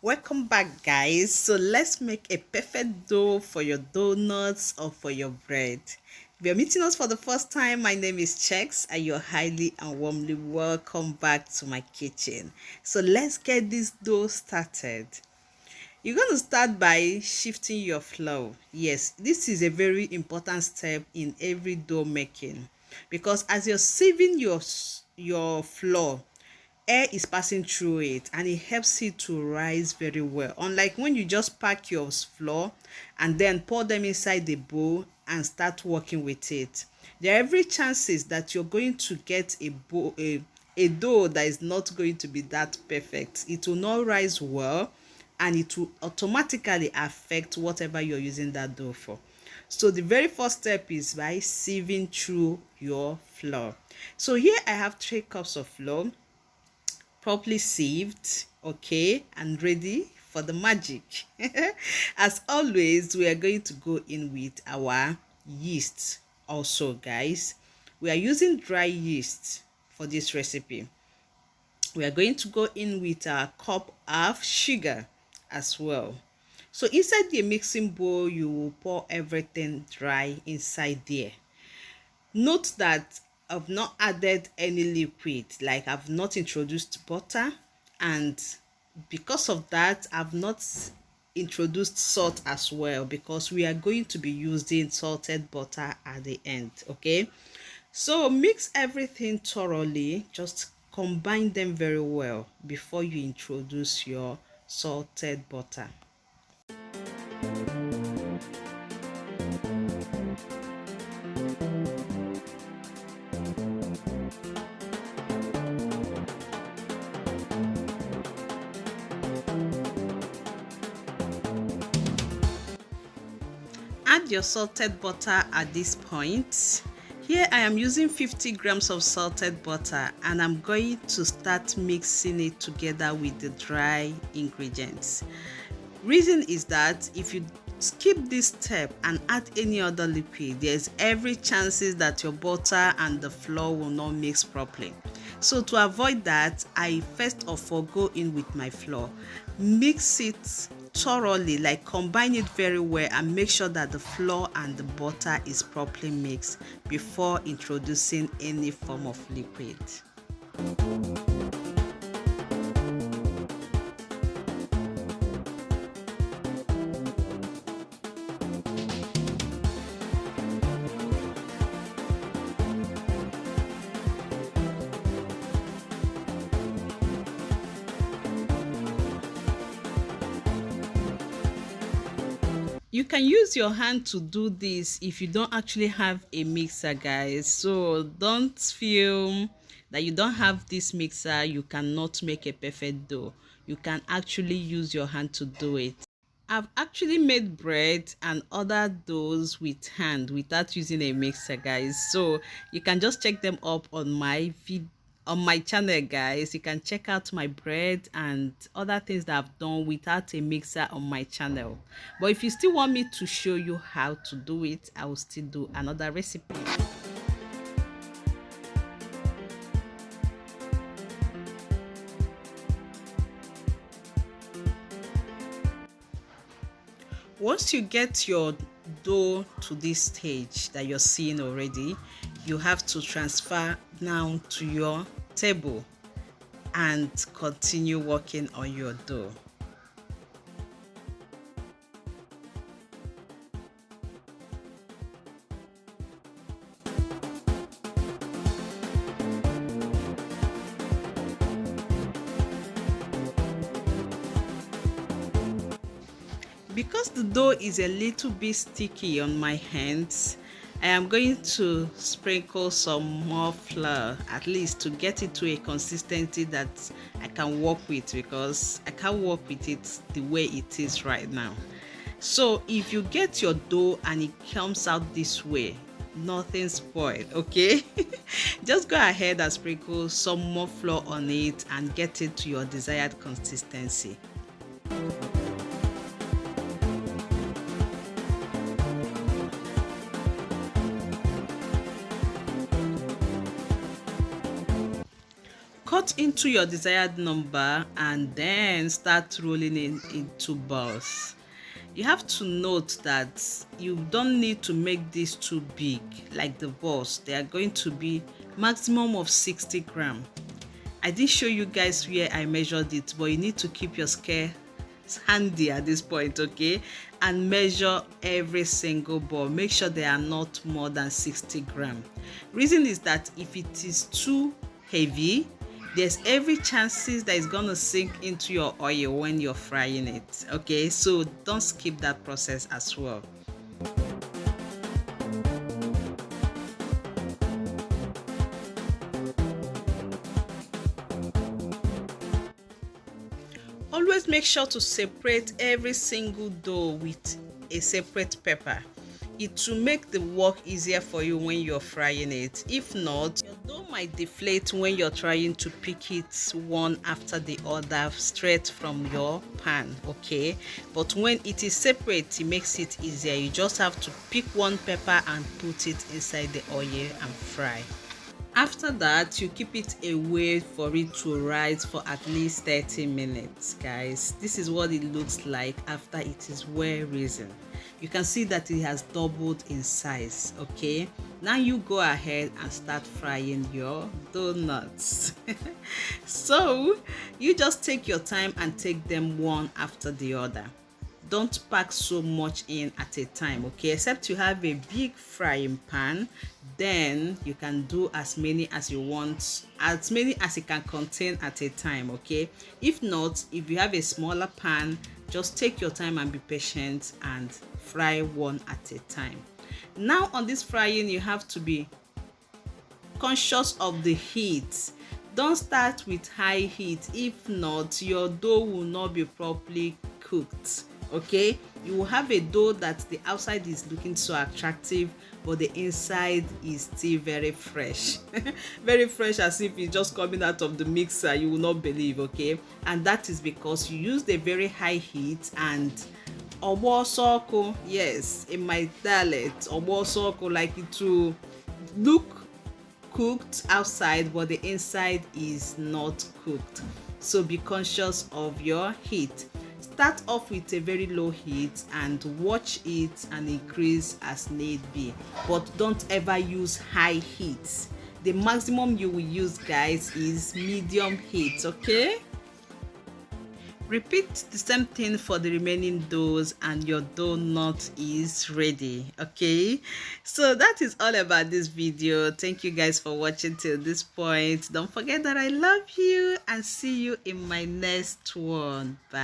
Welcome back, guys. So let's make a perfect dough for your donuts or for your bread. If you're meeting us for the first time, my name is Chex and you're highly and warmly welcome back to my kitchen. So let's get this dough started. You're going to start by shifting your flour. Yes, this is a very important step in every dough making because as you're sieving your flour, air is passing through it and it helps it to rise very well, unlike when you just pack your flour and then pour them inside the bowl and start working with it. There are every chances that you're going to get a dough that is not going to be that perfect. It will not rise well and it will automatically affect whatever you're using that dough for. So the very first step is by sieving through your flour. So here I have 3 cups of flour properly sieved, okay, and ready for the magic. As always, we are going to go in with our yeast also, guys. We are using dry yeast for this recipe. We are going to go in with our cup of sugar as well. So inside the mixing bowl, you will pour everything dry inside there. Note that I've not added any liquid, like I've not introduced butter, and because of that I've not introduced salt as well, because we are going to be using salted butter at the end. Okay, so mix everything thoroughly, just combine them very well before you introduce your salted butter. Add your salted butter at this point. Here I am using 50 grams of salted butter and I'm going to start mixing it together with the dry ingredients. Reason is that if you skip this step and add any other liquid, there's every chances that your butter and the flour will not mix properly. So to avoid that, I first of all go in with my flour, mix it thoroughly, like combine it very well and make sure that the flour and the butter is properly mixed before introducing any form of liquid. You can use your hand to do this if you don't actually have a mixer, guys. So don't feel that you don't have this mixer, you cannot make a perfect dough. You can actually use your hand to do it. I've actually made bread and other doughs with hand without using a mixer, guys. So you can just check them up on my channel, guys. You can check out my bread and other things that I've done without a mixer on my channel. But if you still want me to show you how to do it, I will still do another recipe. Once you get your dough to this stage that you're seeing already, you have to transfer now to your table and continue working on your dough. Because the dough is a little bit sticky on my hands, I am going to sprinkle some more flour, at least to get it to a consistency that I can work with, because I can't work with it the way it is right now. So if you get your dough and it comes out this way, nothing spoiled, okay? Just go ahead and sprinkle some more flour on it and get it to your desired consistency. cut into your desired number and then start rolling it into balls. You have to note that you don't need to make this too big like the balls. They are going to be maximum of 60 grams. I did show you guys where I measured it, but you need to keep your scale handy at this point, okay, and measure every single ball. Make sure they are not more than 60 grams. Reason is that if it is too heavy, there's every chances that it's gonna sink into your oil when you're frying it, okay, so don't skip that process as well. Always make sure to separate every single dough with a separate pepper. It will make the work easier for you when you're frying it. If not, your dough might deflate when you're trying to pick it one after the other straight from your pan, okay? But when it is separate, it makes it easier. You just have to pick one pepper and put it inside the oil and fry. After that, you keep it away for it to rise for at least 30 minutes, guys. This is what it looks like after it is well risen. You can see that it has doubled in size, okay? Now you go ahead and start frying your donuts. So you just take your time and take them one after the other. Don't pack so much in at a time, okay, except you have a big frying pan, then you can do as many as you want, as many as it can contain at a time, okay. If not, if you have a smaller pan, just take your time and be patient and fry one at a time. Now on this frying, you have to be conscious of the heat. Don't start with high heat, if not your dough will not be properly cooked, okay. You will have a dough that the outside is looking so attractive but the inside is still very fresh. Very fresh, as if it's just coming out of the mixer. You will not believe, okay, and that is because you used a very high heat and obosoko, yes, in my dialect, obosoko, like it to look cooked outside but the inside is not cooked. So be conscious of your heat. Start off with a very low heat and watch it and increase as need be, but don't ever use high heat. The maximum you will use, guys, is medium heat, okay. Repeat the same thing for the remaining doughs and your donut is ready, okay. So that is all about this video. Thank you guys for watching till this point. Don't forget that I love you and see you in my next one. Bye.